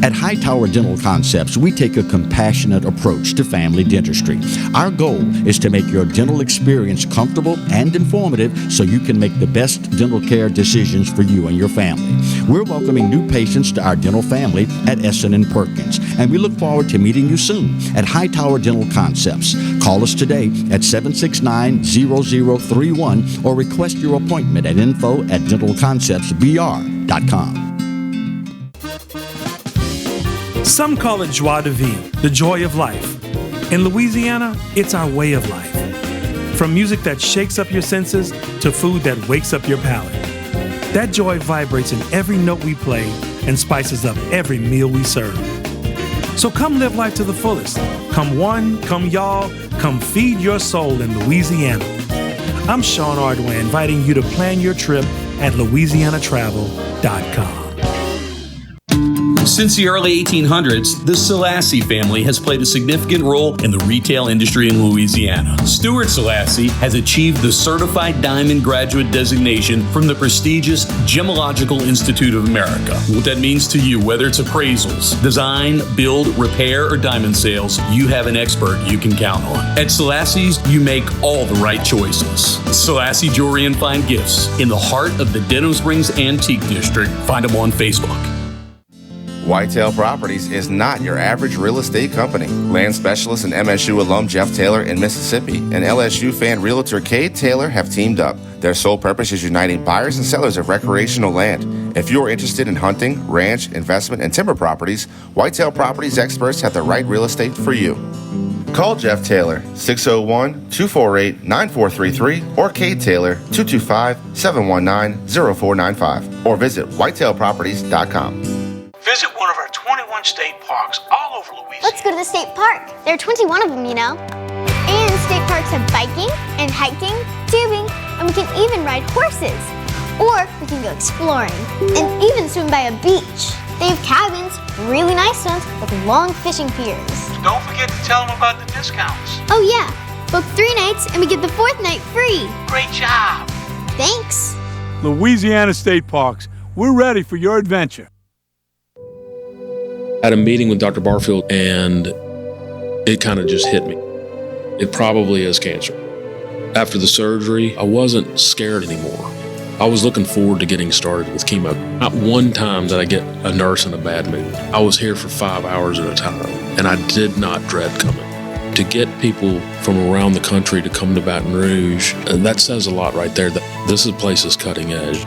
At Hightower Dental Concepts, we take a compassionate approach to family dentistry. Our goal is to make your dental experience comfortable and informative so you can make the best dental care decisions for you and your family. We're welcoming new patients to our dental family at Perkins, and we look forward to meeting you soon at Hightower Dental Concepts. Call us today at 769-0031 or request your appointment at info@dentalconceptsbr.com. Some call it joie de vie, the joy of life. In Louisiana, it's our way of life. From music that shakes up your senses to food that wakes up your palate. That joy vibrates in every note we play and spices up every meal we serve. So come live life to the fullest. Come one, come y'all, come feed your soul in Louisiana. I'm Sean Ardway, inviting you to plan your trip at LouisianaTravel.com. Since the early 1800s, the Selassie family has played a significant role in the retail industry in Louisiana. Stuart Selassie has achieved the Certified Diamond Graduate designation from the prestigious Gemological Institute of America. What that means to you, whether it's appraisals, design, build, repair, or diamond sales, you have an expert you can count on. At Selassie's, you make all the right choices. Selassie Jewelry and Fine Gifts in the heart of the Denham Springs Antique District. Find them on Facebook. Whitetail Properties is not your average real estate company. Land specialist and MSU alum Jeff Taylor in Mississippi and LSU fan realtor Kay Taylor have teamed up. Their sole purpose is uniting buyers and sellers of recreational land. If you're interested in hunting, ranch, investment, and timber properties, Whitetail Properties experts have the right real estate for you. Call Jeff Taylor, 601-248-9433, or Kay Taylor, 225-719-0495, or visit whitetailproperties.com. Visit one of our 21 state parks all over Louisiana. Let's go to the state park. There are 21 of them, you know. And state parks have biking and hiking, tubing, and we can even ride horses. Or we can go exploring and even swim by a beach. They have cabins, really nice ones, with long fishing piers. Don't forget to tell them about the discounts. Oh yeah, book 3 nights and we get the 4th night free. Great job. Thanks. Louisiana State Parks, we're ready for your adventure. I had a meeting with Dr. Barfield and it kind of just hit me. It probably is cancer. After the surgery, I wasn't scared anymore. I was looking forward to getting started with chemo. Not one time did I get a nurse in a bad mood. I was here for 5 hours at a time, and I did not dread coming. To get people from around the country to come to Baton Rouge, that says a lot right there. That this place is cutting edge.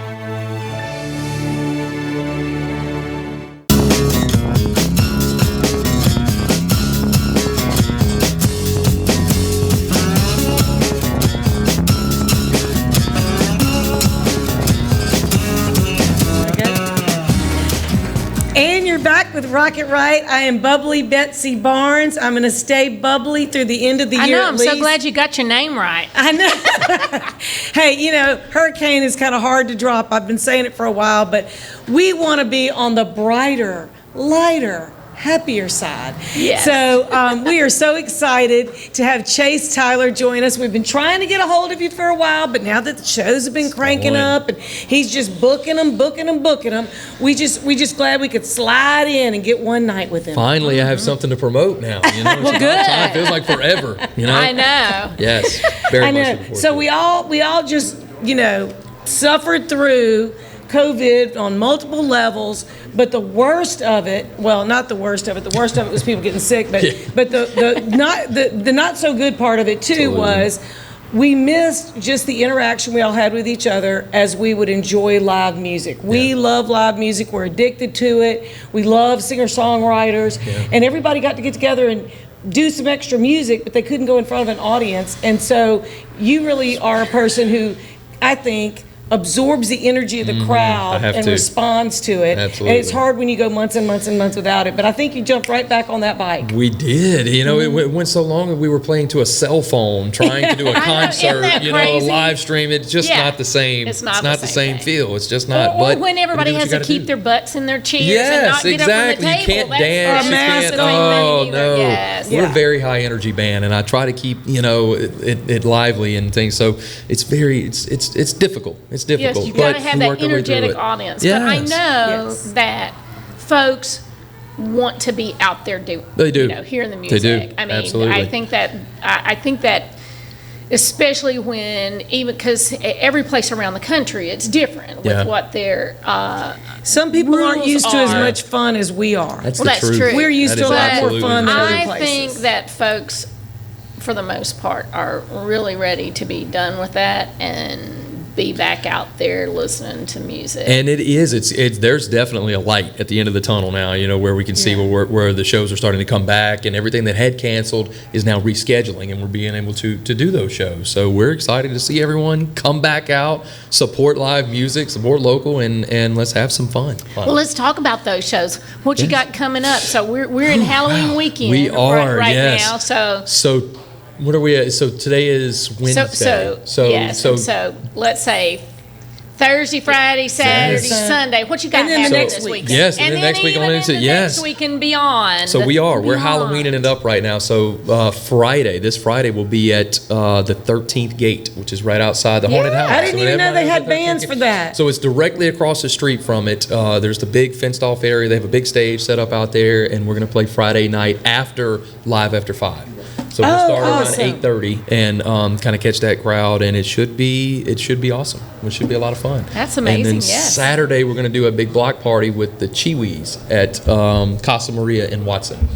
Back with Rocket Right. I am bubbly Betsy Barnes. I'm going to stay bubbly through the end of the year. I know. at I'm least. so glad you got your name right. I know. Hey, you know, hurricane is kind of hard to drop. I've been saying it for a while, but we want to be on the brighter, lighter, happier side. Yes. So we are so excited to have Chase Tyler join us. We've been trying to get a hold of you for a while, but now that the shows have been cranking up and he's just booking them, we just glad we could slide in and get one night with him. Finally, I have something to promote now. You know, well, good. It feels like forever. You know. I know. Yes. Very much looking forward So to we all just suffered through COVID on multiple levels, but the worst of it, well, not the worst of it, the worst of it was people getting sick, but the not so good part of it too was we missed just the interaction we all had with each other as we would enjoy live music. We love live music, we're addicted to it, we love singer-songwriters, and everybody got to get together and do some extra music, but they couldn't go in front of an audience. And so you really are a person who, I think, absorbs the energy of the crowd and responds to it. Absolutely. And it's hard when you go months and months and months without it, but I think you jumped right back on that bike. We did. You know, it went so long that we were playing to a cell phone, trying to do a concert, a live stream. It's just not the same. It's not the same feel. It's just not. Or when everybody has to keep their butts in their chairs and not get up from the table. You can't dance. You can't. Oh, no. Yes. We're a very high energy band, and I try to keep, it lively and things. So it's difficult. It's difficult. Yes, you've got to have that energetic audience. Yes. But I know that folks want to be out there hearing the music. They do. I mean, absolutely. I think that especially when, even because every place around the country, it's different with what their some people aren't used to as much fun as we are. That's true. We're used to a lot more fun than other places. I think that folks, for the most part, are really ready to be done with that and be back out there listening to music. And it is. It's there's definitely a light at the end of the tunnel now, where we can see where the shows are starting to come back, and everything that had canceled is now rescheduling, and we're being able to do those shows. So we're excited to see everyone come back out, support live music, support local, and let's have some fun. Well, let's talk about those shows. What you got coming up? So we're in Halloween weekend. We are right now. So what are we at? So today is Wednesday. So let's say Thursday, Friday, Saturday, Yes. Sunday. What you got And then the happening next this week. weekend? Yes, and then next week even on into- the yes. next week and beyond. So we are. We're Beyond. Halloweening it up right now. So this Friday, will be at the 13th Gate, which is right outside the Haunted House. I didn't So even know everybody they knows had the 13th bands Gate. for that. So it's directly across the street from it. There's the big fenced off area. They have a big stage set up out there, and we're going to play Friday night live after 5. So we'll start awesome. around 8:30 and kind of catch that crowd, and it should be awesome. It should be a lot of fun. That's And then amazing, yes. Saturday we're going to do a big block party with the Chiwis at Casa Maria in Watson.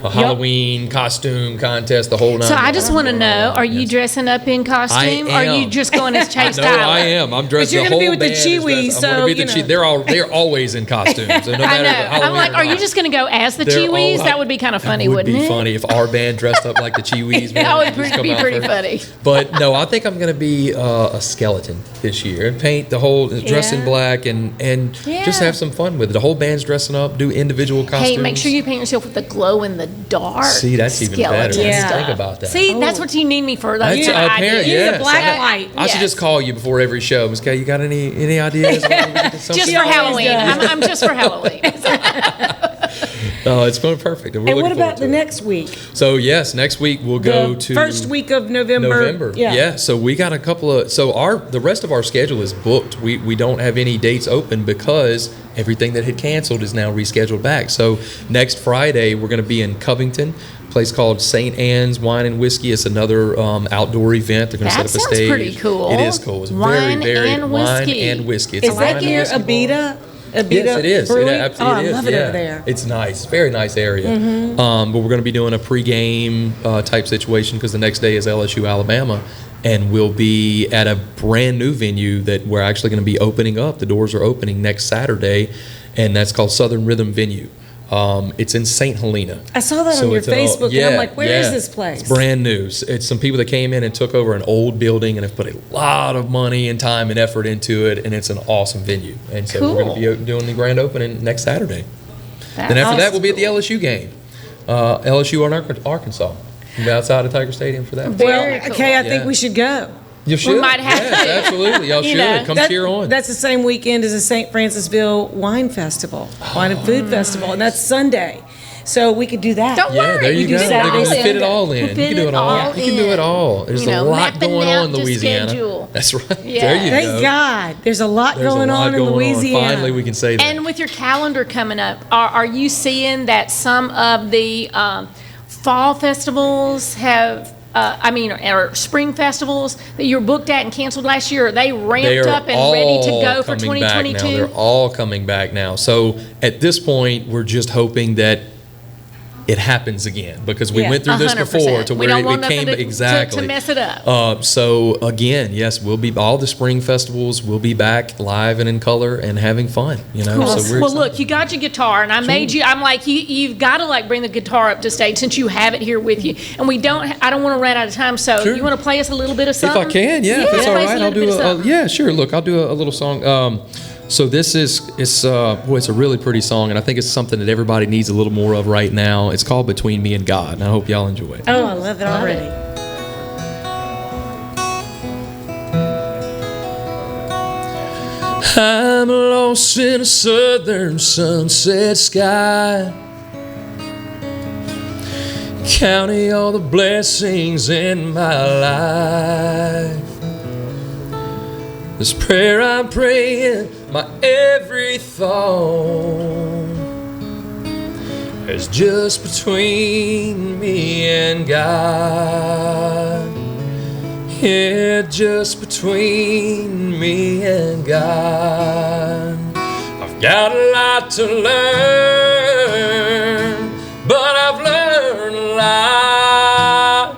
A Halloween costume contest, the whole nine. So I just want to know: are you dressing up in costume? Or are you am. just going as Chase No, Tyler? I am. I'm dressed. But you're the gonna be whole with the band is Chiwis, dressed- I'm gonna so, be the you know. They're always in costumes. So no I matter know. Halloween I'm like, or are you not. just going to go as the They're Chiwis? all- That would be kind of funny, It would wouldn't be it? funny if our band dressed up like the Chiwis. That would Just come be out pretty for- funny. But no, I think I'm going to be a skeleton this year and paint the whole dress in Yeah. black and just Yeah. have some fun with it. The whole band's dressing up, do individual costumes. Hey, make sure you paint yourself with the glow in the dark. See, that's even better. skeleton Yeah. stuff. Think about that. See, that's what you need me for. Those That's kind of apparent, ideas. yes. The black and white. I should just call you before every show. Miss Kay, you got any ideas? Just for Halloween. I'm just for Halloween. Oh, it's going perfect. And we're And what looking forward about to the it. next week? So yes, next week we'll go The to first week of November. Yeah. So we got a couple of the rest of our schedule is booked. We don't have any dates open because everything that had canceled is now rescheduled back. So next Friday we're going to be in Covington, a place called St. Anne's Wine and Whiskey. It's another outdoor event. They're going to set That up a sounds stage. pretty cool. It is cool. It's Wine very and wine whiskey. and whiskey. It's Is a that wine near and whiskey bar. Abita? Yes, it is. Brewing? Absolutely Oh, I is. love it yeah. over there. It's nice. Very nice area. Mhm. But we're going to be doing a pregame type situation because the next day is LSU, Alabama. And we'll be at a brand new venue that we're actually going to be opening up. The doors are opening next Saturday, and that's called Southern Rhythm Venue. It's in St. Helena. I saw that on your it's an Facebook, and I'm like, where is this place? It's brand new. It's some people that came in and took over an old building and have put a lot of money and time and effort into it, and it's an awesome venue. And so we're going to be doing the grand opening next Saturday. Then after that, we'll be at the LSU game. LSU on Arkansas. We'll be outside of Tiger Stadium for that. Well, okay, I think Yeah. we should go. You should. might have yes, to. absolutely. Y'all You should. know, Come that- cheer on. That's the same weekend as the St. Francisville Wine Festival, Wine and Food Festival, and that's Sunday. So we could do that. Don't Yeah, worry. there you do go. They're Saturday, going to fit it Sunday. all in. You Fit can do it all. You can do it all. There's You know, a lot mapping going out on in the Louisiana. schedule. That's right. Yeah. There you Thank go. God. There's a lot There's going a lot on in going Louisiana. Finally, we can say that. And with your calendar coming up, are you seeing that some of the fall festivals have, or spring festivals that you were booked at and canceled last year, are they ramped They are up and ready to all go for coming back now. 2022? They're all coming back now. So at this point, we're just hoping that it happens again because we Yeah, went through this 100%. before to We where don't it want nothing became to exactly mess it up. So again, yes, we'll be all the spring festivals. We'll be back live and in color and having fun. You know, Cool. so we're Well, excited. look, you got your guitar, and I made you. I'm like, you've got to bring the guitar up to stage since you have it here with you. And I don't want to run out of time, so Sure. you want to play us a little bit of If something? I can, yeah, if it's all play us right, a I'll little bit do of a something. yeah, sure. Look, I'll do a little song. So this is it's a really pretty song, and I think it's something that everybody needs a little more of right now. It's called "Between Me and God," and I hope y'all enjoy it. Oh, I love it already. I'm lost in a southern sunset sky, counting all the blessings in my life. This prayer I'm praying, my every thought is just between me and God. Yeah, just between me and God. I've got a lot to learn, but I've learned a lot.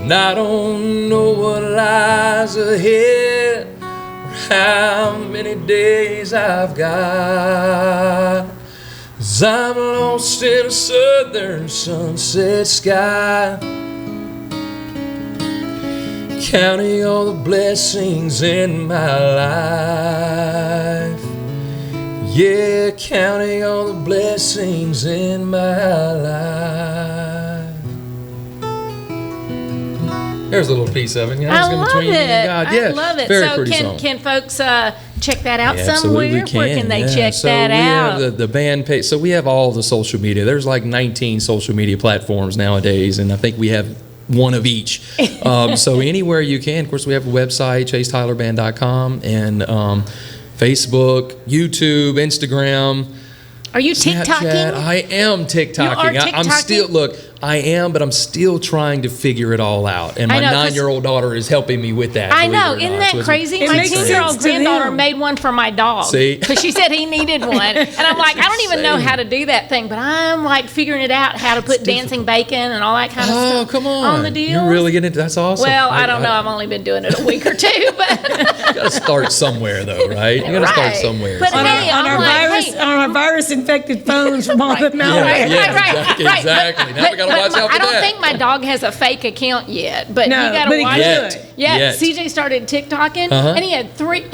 And I don't know what lies ahead, or how many days I've got. 'Cause I'm lost in a southern sunset sky, counting all the blessings in my life. Yeah, counting all the blessings in my life. There's a little piece of it. I love between me and it. God. I Yeah, love it. Very So pretty song. can folks check that out Yeah, somewhere? absolutely can. Where can they yeah. check so that we out? have the band page. So we have all the social media. There's like 19 social media platforms nowadays, and I think we have one of each. So anywhere you can. Of course, we have a website, chasetylerband.com, and Facebook, YouTube, Instagram. Are you Snapchat. TikToking? I am TikToking. You are I'm still I am, but I'm still trying to figure it all out. And my I know, 'cause 9-year-old daughter is helping me with that. I believe know, it or isn't not. that So it's- crazy? it's My insane. 10-year-old granddaughter them. made one for my dog See? because she said he needed one, and I'm like, I don't even know how to do that thing, but I'm like figuring it out, how to put dancing bacon and all that kind of stuff. Oh, come on. the deal. You're really getting into that's awesome. Well, I don't know. I've only been doing it a week or two, but You got to start somewhere, though, right? You got to start Right. somewhere. But So- hey, on I'm our like, virus, hey. on our virus-infected phones from all the malware. Exactly. Now we got to watch out for I don't that. think my dog has a fake account yet, but No, you got but to he watch Yet. it. Yeah, Yet. CJ started TikToking, Uh-huh. and he had 3.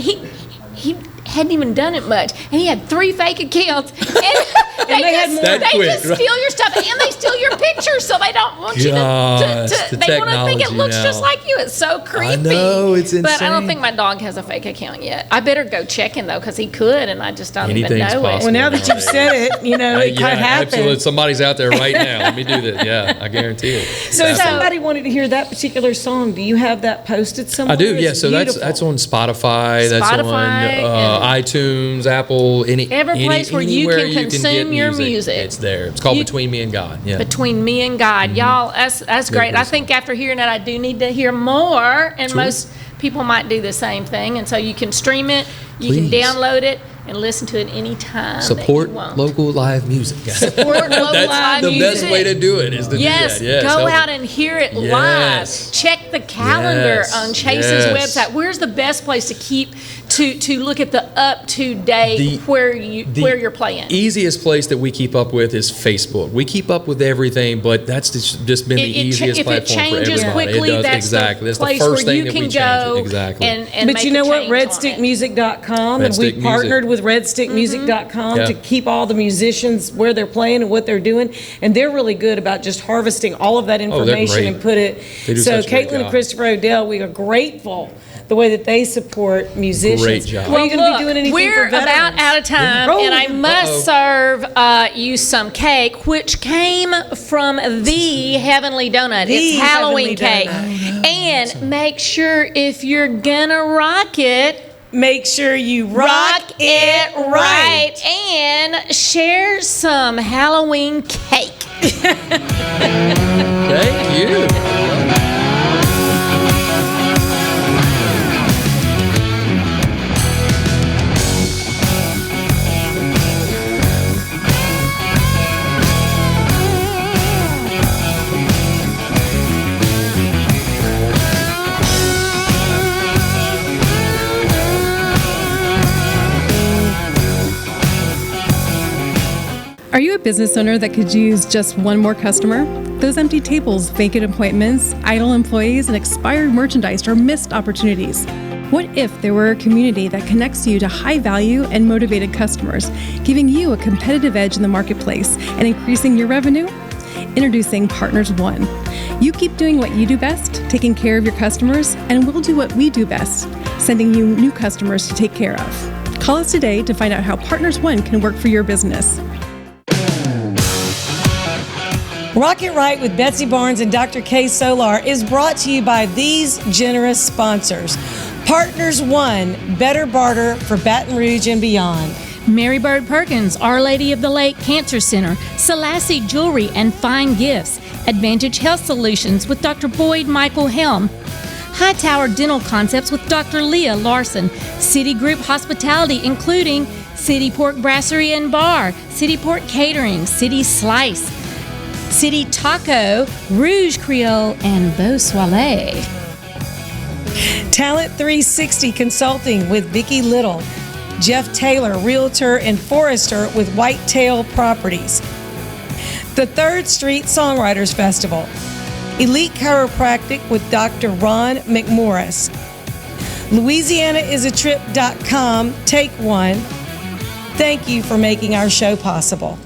He hadn't even done it much, and he had 3 fake accounts, and they had more. That they quick, just right? steal your stuff, and they steal your pictures, so they don't want you Gosh, to the they want to think it technology looks now. just like you. It's so creepy. I know, it's But I don't insane. think my dog has a fake account yet. I better go check him though, because he could, and I just don't even Anything's know possible. Well, now that you've said it, it yeah, could happen. absolutely. Somebody's out there right now. Let me do that. Yeah, I guarantee it. So if Absolutely. somebody wanted to hear that particular song, do you have that posted somewhere? I do, yeah. It's So beautiful. that's on Spotify. That's Spotify on iTunes, Apple, Every place where you anywhere can consume get your music. It's there. It's called Between Me and God. Yeah. Between Me and God. Y'all, that's great. I think after hearing that, I do need to hear more, and Sure. most people might do the same thing. And so you can stream it, you Please. can download it, and listen to it anytime Support that you want. local live music. Support local That's live the music. best way to do it is to Yes, do that. Yes, go help. out and hear it Yes. live. Check the calendar Yes, on Chase's yes. website. Where's the best place to keep to look at the up to date where you're playing? Easiest place that we keep up with is Facebook. We keep up with everything, but that's just been the easiest if it platform for changes everybody. quickly, It does, that's exactly. the That's the place first where thing you that we can change go it. Exactly. and But make you know a what? change on it. RedStickMusic.com, and Red we've Stick partnered Music. with RedStickMusic.com Yeah. to keep all the musicians where they're playing and what they're doing, and they're really good about just harvesting all of that they're information great. and put it. They do So such a great Caitlin and job. Christopher Odell, we are grateful the way that they support musicians. Great job. Are you going to be doing anything We're for veterans? about out of time, Oh, and I must serve you some cake, which came from the Heavenly Donut. The It's Halloween Heavenly cake. Donut. And make sure if you're gonna rock it, make sure you rock it right and share some Halloween cake. Thank you. Are you a business owner that could use just one more customer? Those empty tables, vacant appointments, idle employees, and expired merchandise are missed opportunities. What if there were a community that connects you to high value and motivated customers, giving you a competitive edge in the marketplace and increasing your revenue? Introducing Partners One. You keep doing what you do best, taking care of your customers, and we'll do what we do best, sending you new customers to take care of. Call us today to find out how Partners One can work for your business. Rock It Right with Betsy Barnes and Dr. K. Solar is brought to you by these generous sponsors. Partners One, better barter for Baton Rouge and beyond. MaryBirdPerkins, Our Lady of the Lake Cancer Center, Selassie Jewelry and Fine Gifts, Advantage Health Solutions with Dr. Boyd Michael Helm, Hightower Dental Concepts with Dr. Leah Larson, City Group Hospitality including City Pork Brasserie and Bar, City Pork Catering, City Slice, City Taco, Rouge Creole, and Beau Soleil. Talent 360 Consulting with Vicki Little. Jeff Taylor, Realtor and Forester with Whitetail Properties. The 3rd Street Songwriters Festival. Elite Chiropractic with Dr. Ron McMorris. LouisianaIsATrip.com. Take one. Thank you for making our show possible.